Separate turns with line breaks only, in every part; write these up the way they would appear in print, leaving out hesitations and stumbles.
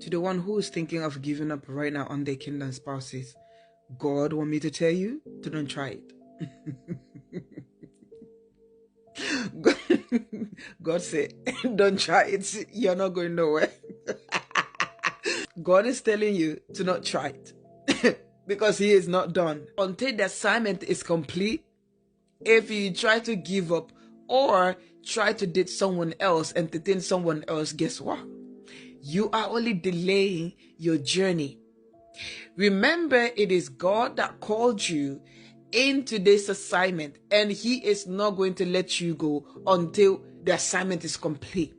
To the one who is thinking of giving up right now on their kingdom spouses, God want me to tell you to don't try it. God said, don't try it. You're not going nowhere. God is telling you to not try it because he is not done. Until the assignment is complete, if you try to give up or try to date someone else, entertain someone else, guess what? You are only delaying your journey. Remember, it is God that called you into this assignment, and he is not going to let you go until the assignment is complete.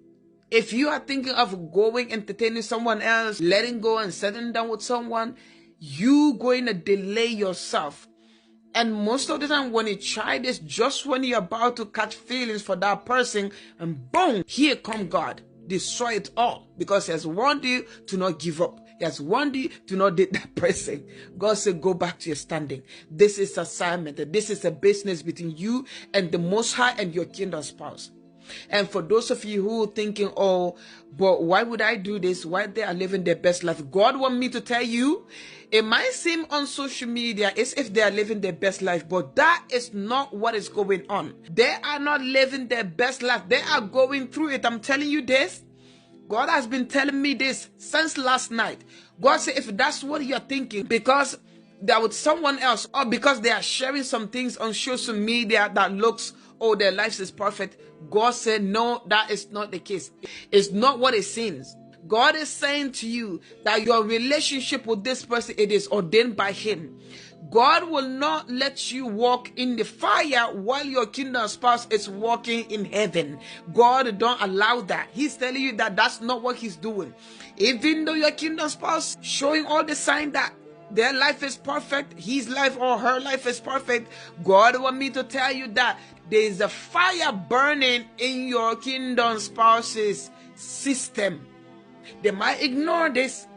If you are thinking of going, entertaining someone else, letting go and settling down with someone, you going to delay yourself. And most of the time when you try this, just when you're about to catch feelings for that person, and boom, here come God. Destroy it all, because he has warned you to not give up. He has warned you to not date that person. God said, go back to your standing. This is assignment. This is a business between you and the Most High and your kingdom spouse. And for those of you who are thinking, oh, but why would I do this? Why they are living their best life? God want me to tell you, it might seem on social media as if they are living their best life, but that is not what is going on. They are not living their best life. They are going through it. I'm telling you this. God has been telling me this since last night. God said, if that's what you're thinking, because they're with someone else, or because they are sharing some things on social media that looks, oh, their lives is perfect. God said, no, that is not the case. It's not what it seems. God is saying to you that your relationship with this person, it is ordained by him. God will not let you walk in the fire while your kingdom spouse is walking in heaven. God don't allow that. He's telling you that that's not what he's doing. Even though your kingdom spouse showing all the sign that their life is perfect, his life or her life is perfect, God want me to tell you that there is a fire burning in your kingdom spouse's system. They might ignore this,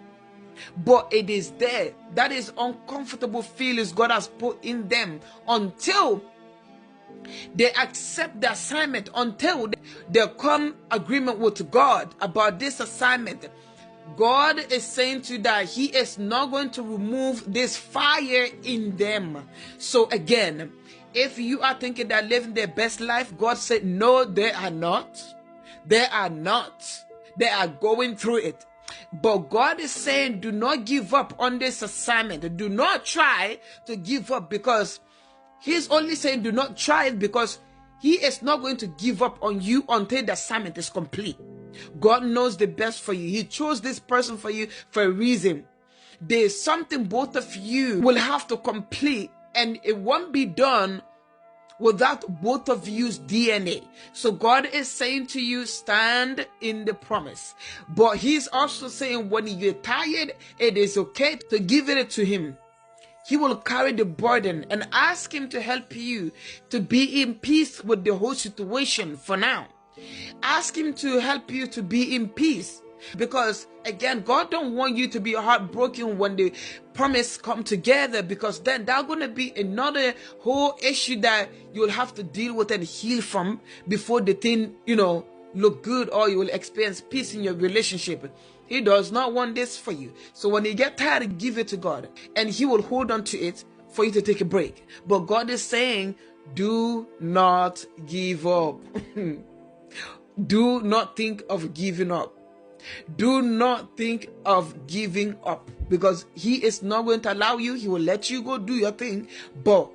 but it is there. That is uncomfortable feelings God has put in them until they accept the assignment, until they come agreement with God about this assignment. God is saying to you that he is not going to remove this fire in them. So again, if you are thinking they're living their best life, God said, no, they are not. They are not. They are going through it. But God is saying, do not give up on this assignment. Do not try to give up, because he's only saying do not try it because he is not going to give up on you until the assignment is complete. God knows the best for you. He chose this person for you for a reason. There's something both of you will have to complete, and it won't be done without both of you's DNA. So God is saying to you, stand in the promise. But he's also saying when you're tired, it is okay to give it to him. He will carry the burden, and ask him to help you to be in peace with the whole situation for now. Ask him to help you to be in peace. Because again, God don't want you to be heartbroken when the promise come together, because then that's going to be another whole issue that you'll have to deal with and heal from before the thing, look good, or you will experience peace in your relationship. He does not want this for you. So when you get tired, give it to God, and he will hold on to it for you to take a break. But God is saying, do not give up. Do not think of giving up. Do not think of giving up, because he is not going to allow you. He will let you go do your thing, but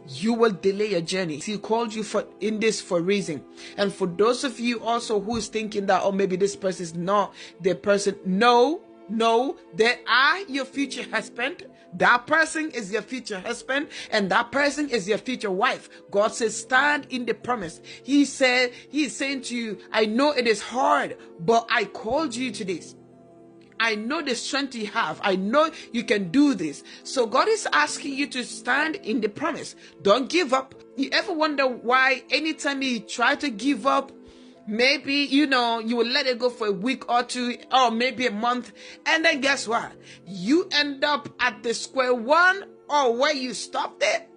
you will delay your journey. He called you in this for a reason. And for those of you also who is thinking that, oh, maybe this person is not the person. No, they are your future husband. That person is your future husband, and that person is your future wife. God says, stand in the promise. He is saying to you, I know it is hard, but I called you to this. I know the strength you have. I know you can do this. So God is asking you to stand in the promise. Don't give up. You ever wonder why anytime you try to give up, maybe, you will let it go for a week or two, or maybe a month, and then guess what? You end up at the square one, or where you stopped it.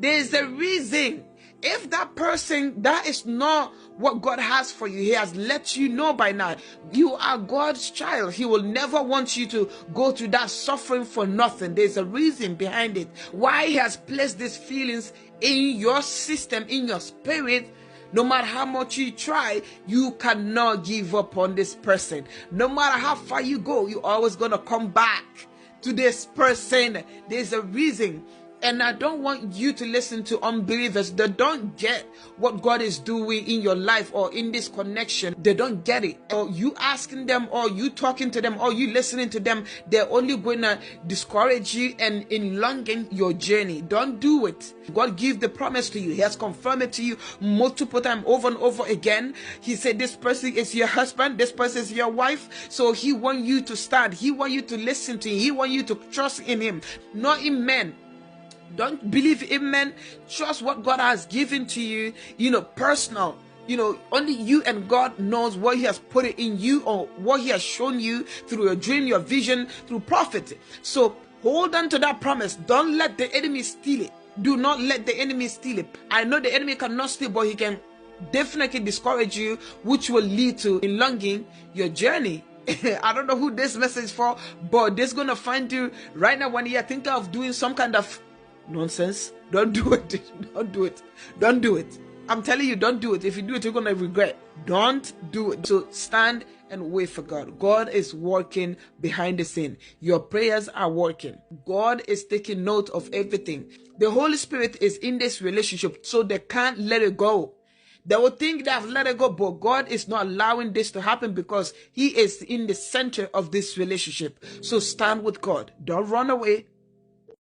There's a reason. If that person, that is not what God has for you. He has let you know by now. You are God's child. He will never want you to go through that suffering for nothing. There's a reason behind it. Why He has placed these feelings in your system, in your spirit. No matter how much you try, you cannot give up on this person. No matter how far you go, you're always going to come back to this person. There's a reason. And I don't want you to listen to unbelievers. They don't get what God is doing in your life or in this connection. They don't get it. Or you asking them, or you talking to them, or you listening to them, they're only going to discourage you and elongate your journey. Don't do it. God give the promise to you. He has confirmed it to you multiple times over and over again. He said this person is your husband, this person is your wife. So He wants you to stand. He wants you to listen to Him. He wants you to trust in Him, not in men. Don't believe in men. Trust what God has given to you, personal. Only you and God knows what He has put it in you, or what He has shown you through your dream, your vision, through prophet. So hold on to that promise. Don't let the enemy steal it. Do not let the enemy steal it. I know the enemy cannot steal, but he can definitely discourage you, which will lead to elongating your journey. I don't know who this message is for, but this is going to find you right now when you're thinking of doing some kind of nonsense. Don't do it. Don't do it. Don't do it. I'm telling you, don't do it. If you do it, you're going to regret. Don't do it. So stand and wait for God. God is working behind the scene. Your prayers are working. God is taking note of everything. The Holy Spirit is in this relationship, so they can't let it go. They will think they have let it go, but God is not allowing this to happen because He is in the center of this relationship. So stand with God. Don't run away.